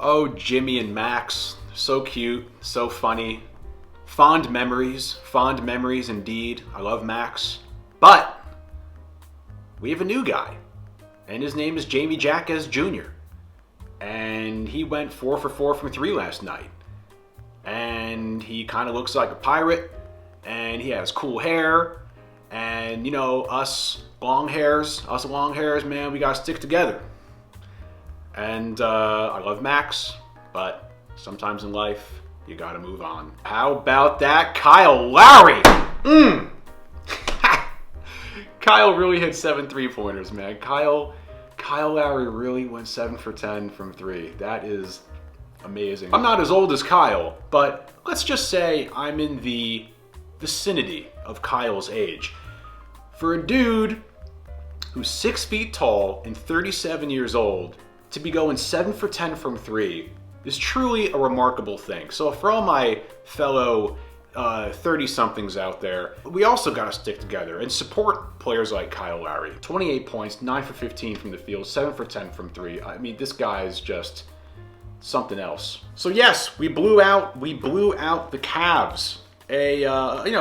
Oh, Jimmy and Max, so cute, so funny. Fond memories indeed. I love Max. But we have a new guy, and his name is Jamie Jaquez Jr. And he went 4 for 4 from 3 last night. And he kind of looks like a pirate, and he has cool hair. And you know, us long hairs, man, we gotta stick together. And I love Max, but sometimes in life, you gotta move on. How about that, Kyle Lowry? Kyle really hit 7 3-pointers, man. Kyle Lowry really went 7 for 10 from 3. That is amazing. I'm not as old as Kyle, but let's just say I'm in the vicinity of Kyle's age. For a dude who's 6 feet tall and 37 years old to be going 7 for 10 from 3 is truly a remarkable thing. So for all my fellow 30-somethings out there, we also got to stick together and support players like Kyle Lowry. 28 points, 9 for 15 from the field, 7 for 10 from 3. I mean, this guy is just something else. So yes, we blew out the Cavs. A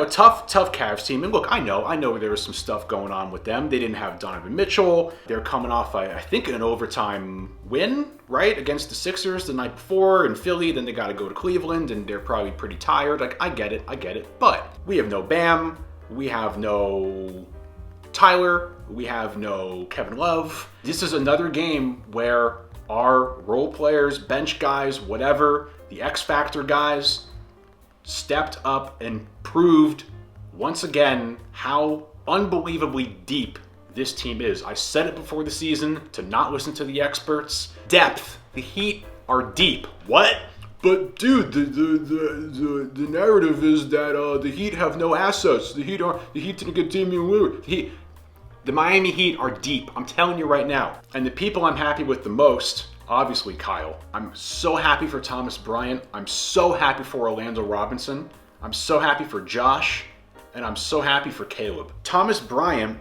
tough Cavs team. And look, I know there was some stuff going on with them. They didn't have Donovan Mitchell. They're coming off, I think, an overtime win, right, against the Sixers the night before in Philly. Then they got to go to Cleveland, and they're probably pretty tired. Like, I get it. But we have no Bam. We have no Tyler. We have no Kevin Love. This is another game where our role players, bench guys, whatever, the X Factor guys, stepped up and proved once again how unbelievably deep this team is. I said it before the season to not listen to the experts. Depth. The Heat are deep. What? But dude, the narrative is that the Heat have no assets. The Heat didn't get Damian Lillard. The Miami Heat are deep. I'm telling you right now. And the people I'm happy with the most, obviously Kyle. I'm so happy for Thomas Bryant. I'm so happy for Orlando Robinson. I'm so happy for Josh. And I'm so happy for Caleb. Thomas Bryant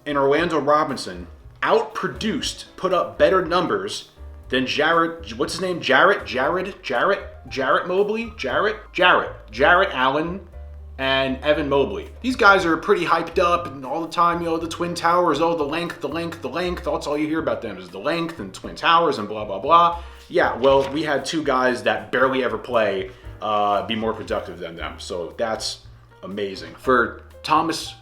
and Orlando Robinson outproduced, put up better numbers than Jarrett Allen and Evan Mobley. These guys are pretty hyped up and all the time, the Twin Towers, the length. That's all you hear about them is the length and Twin Towers and blah, blah, blah. Yeah, well, we had 2 guys that barely ever play be more productive than them. So that's amazing. For Thomas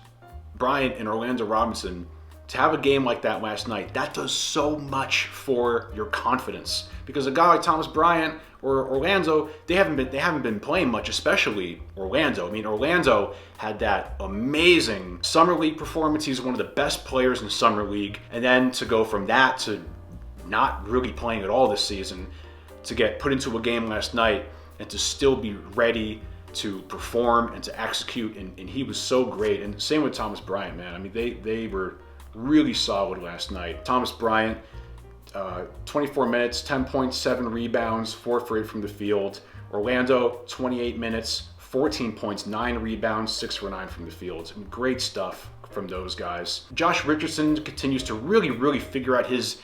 Bryant and Orlando Robinson to have a game like that last night, that does so much for your confidence. Because a guy like Thomas Bryant or Orlando, they haven't been playing much, especially Orlando. I mean, Orlando had that amazing Summer League performance. He's one of the best players in Summer League. And then to go from that to not really playing at all this season, to get put into a game last night and to still be ready to perform and to execute. And he was so great. And same with Thomas Bryant, man. I mean, they were really solid last night. Thomas Bryant, 24 minutes, 10 points, 7 rebounds, 4 for 8 from the field. Orlando, 28 minutes, 14 points, 9 rebounds, 6 for 9 from the field. I mean, great stuff from those guys. Josh Richardson continues to really figure out his,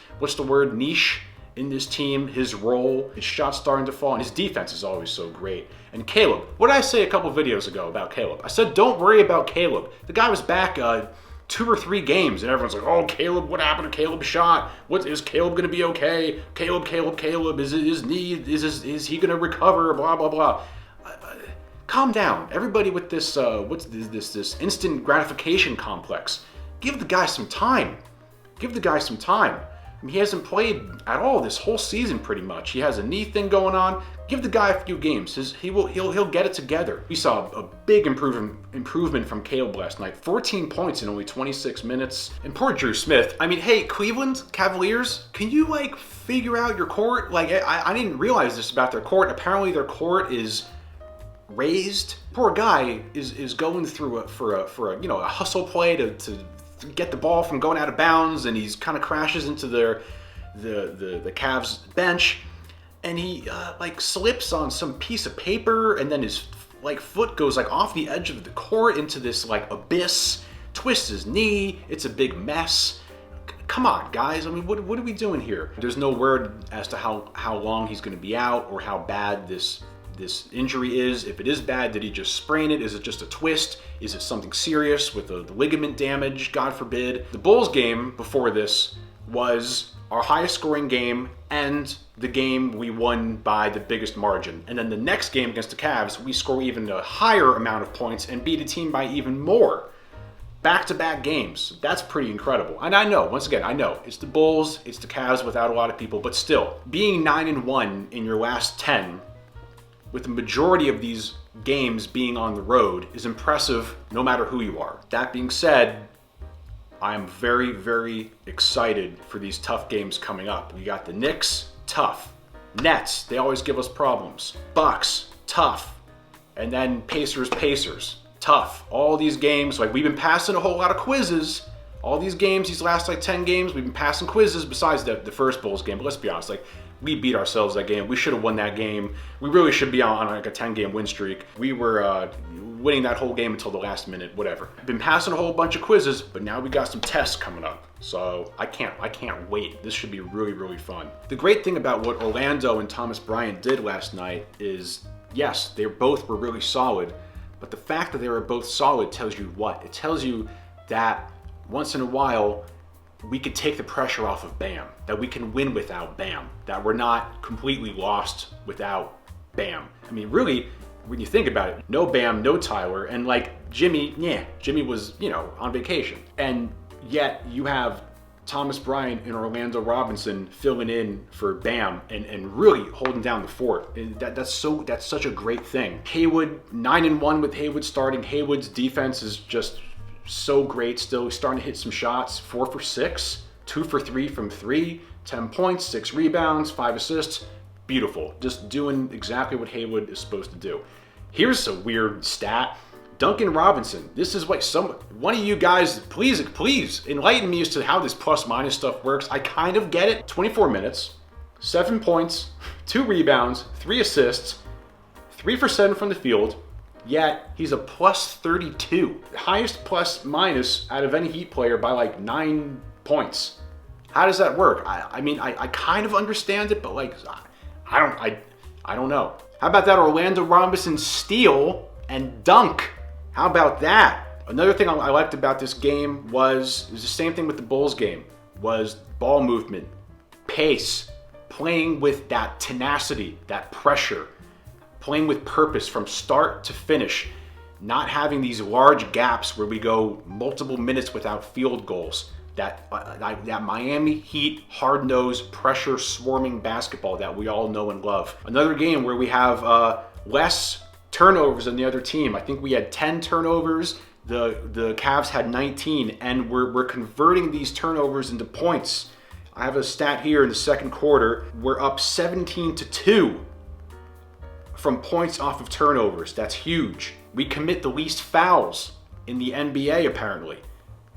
niche in this team, his role. His shot's starting to fall, and his defense is always so great. And Caleb, what did I say a couple videos ago about Caleb? I said, don't worry about Caleb. The guy was back 2 or 3 games, and everyone's like, oh, Caleb, what happened to Caleb's shot? What is Caleb going to be okay? Caleb, is his knee, is he going to recover? Blah, blah, blah. Calm down. Everybody with this, this instant gratification complex. Give the guy some time. I mean, he hasn't played at all this whole season pretty much. He has a knee thing going on. Give the guy a few games. He'll get it together. We saw a big improvement from Caleb last night. 14 points in only 26 minutes. And poor Drew Smith. I mean, hey, Cleveland Cavaliers, can you figure out your court? I didn't realize this about their court. Apparently their court is raised. Poor guy is going through a hustle play to get the ball from going out of bounds, and he's kind of crashes into the Cavs bench, and he slips on some piece of paper, and then his foot goes off the edge of the court into this abyss, twists his knee. It's a big mess. come on, guys. I mean, what are we doing here? There's no word as to how long he's going to be out or how bad this injury is. If it is bad, did he just sprain it? Is it just a twist? Is it something serious with the ligament damage, God forbid? The Bulls game before this was our highest scoring game and the game we won by the biggest margin. And then the next game against the Cavs, we score even a higher amount of points and beat a team by even more. Back-to-back games. That's pretty incredible. And I know, once again, I know, it's the Bulls, it's the Cavs without a lot of people, but still, being 9-1 in your last 10, with the majority of these games being on the road, is impressive no matter who you are. That being said, I am very, very excited for these tough games coming up. We got the Knicks, tough. Nets, they always give us problems. Bucks, tough. And then Pacers, tough. All these games, like we've been passing a whole lot of quizzes. All these games, these last like 10 games, we've been passing quizzes besides the first Bulls game. But let's be honest, like we beat ourselves that game. We should have won that game. We really should be on like a 10-game win streak. We were winning that whole game until the last minute, whatever. Been passing a whole bunch of quizzes, but now we got some tests coming up. So I can't wait. This should be really, really fun. The great thing about what Orlando and Thomas Bryant did last night is, yes, they both were really solid, but the fact that they were both solid tells you what? It tells you that once in a while, we could take the pressure off of Bam, that we can win without Bam, that we're not completely lost without Bam. I mean, really, when you think about it, no Bam, no Tyler, and like Jimmy was, on vacation. And yet you have Thomas Bryant and Orlando Robinson filling in for Bam and really holding down the fort. And that's such a great thing. Haywood, 9-1 with Haywood starting. Haywood's defense is just so great still. He's starting to hit some shots. 4 for 6, 2 for 3 from 3, 10 points, 6 rebounds, 5 assists. Beautiful. Just doing exactly what Haywood is supposed to do. Here's a weird stat. Duncan Robinson. This is what one of you guys, please enlighten me as to how this plus minus stuff works. I kind of get it. 24 minutes, 7 points, 2 rebounds, 3 assists, 3 for 7 from the field. Yet he's a plus 32. Highest plus minus out of any Heat player by like 9 points. How does that work? I mean, I kind of understand it, but like, I don't know. How about that Orlando Robinson steal and dunk? How about that? Another thing I liked about this game was the same thing with the Bulls game, was ball movement, pace, playing with that tenacity, that pressure, playing with purpose from start to finish, not having these large gaps where we go multiple minutes without field goals. That Miami Heat hard-nosed, pressure swarming basketball that we all know and love. Another game where we have less turnovers than the other team. I think we had 10 turnovers. The Cavs had 19, and we're converting these turnovers into points. I have a stat here in the second quarter. We're up 17-2 from points off of turnovers. That's huge. We commit the least fouls in the NBA, apparently.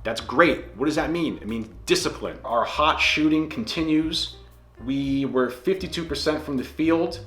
That's great. What does that mean? It means discipline. Our hot shooting continues. We were 52% from the field,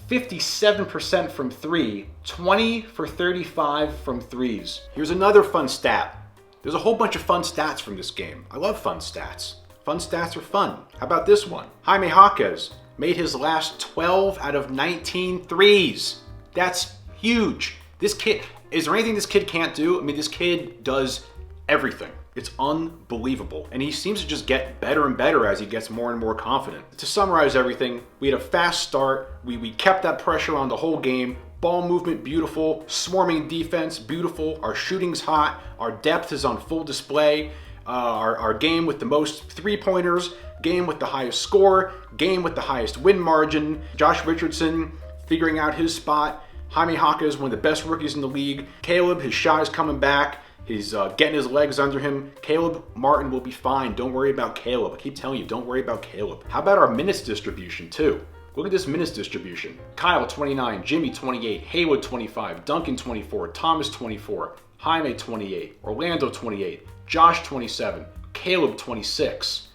57% from 3, 20 for 35 from 3s. Here's another fun stat. There's a whole bunch of fun stats from this game. I love fun stats. Fun stats are fun. How about this one? Jaime Jaquez made his last 12 out of 19 threes. That's huge. This kid, is there anything this kid can't do? I mean, this kid does everything. It's unbelievable. And he seems to just get better and better as he gets more and more confident. To summarize everything, we had a fast start. We kept that pressure on the whole game. Ball movement, beautiful. Swarming defense, beautiful. Our shooting's hot. Our depth is on full display. Our game with the most three-pointers, game with the highest score, game with the highest win margin. Josh Richardson figuring out his spot. Jaime Jaquez, one of the best rookies in the league. Caleb, his shot is coming back. He's getting his legs under him. Caleb Martin will be fine. Don't worry about Caleb. I keep telling you, don't worry about Caleb. How about our minutes distribution, too? Look at this minutes distribution. Kyle, 29. Jimmy, 28. Haywood, 25. Duncan, 24. Thomas, 24. Jaime, 28. Orlando, 28. Josh, 27. Caleb, 26.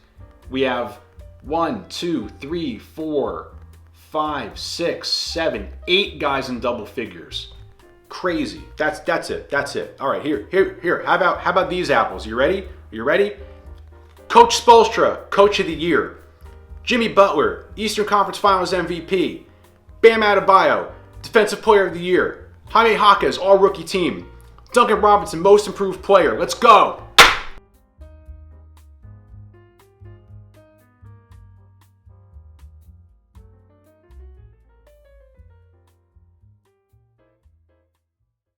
We have 1, 2, 3, 4, 5, 6, 7, 8 guys in double figures. Crazy. That's it. All right, here. How about these apples? You ready? Coach Spoelstra, Coach of the Year. Jimmy Butler, Eastern Conference Finals MVP. Bam Adebayo, Defensive Player of the Year. Jaime Jaquez, All-Rookie Team. Duncan Robinson, Most Improved Player. Let's go!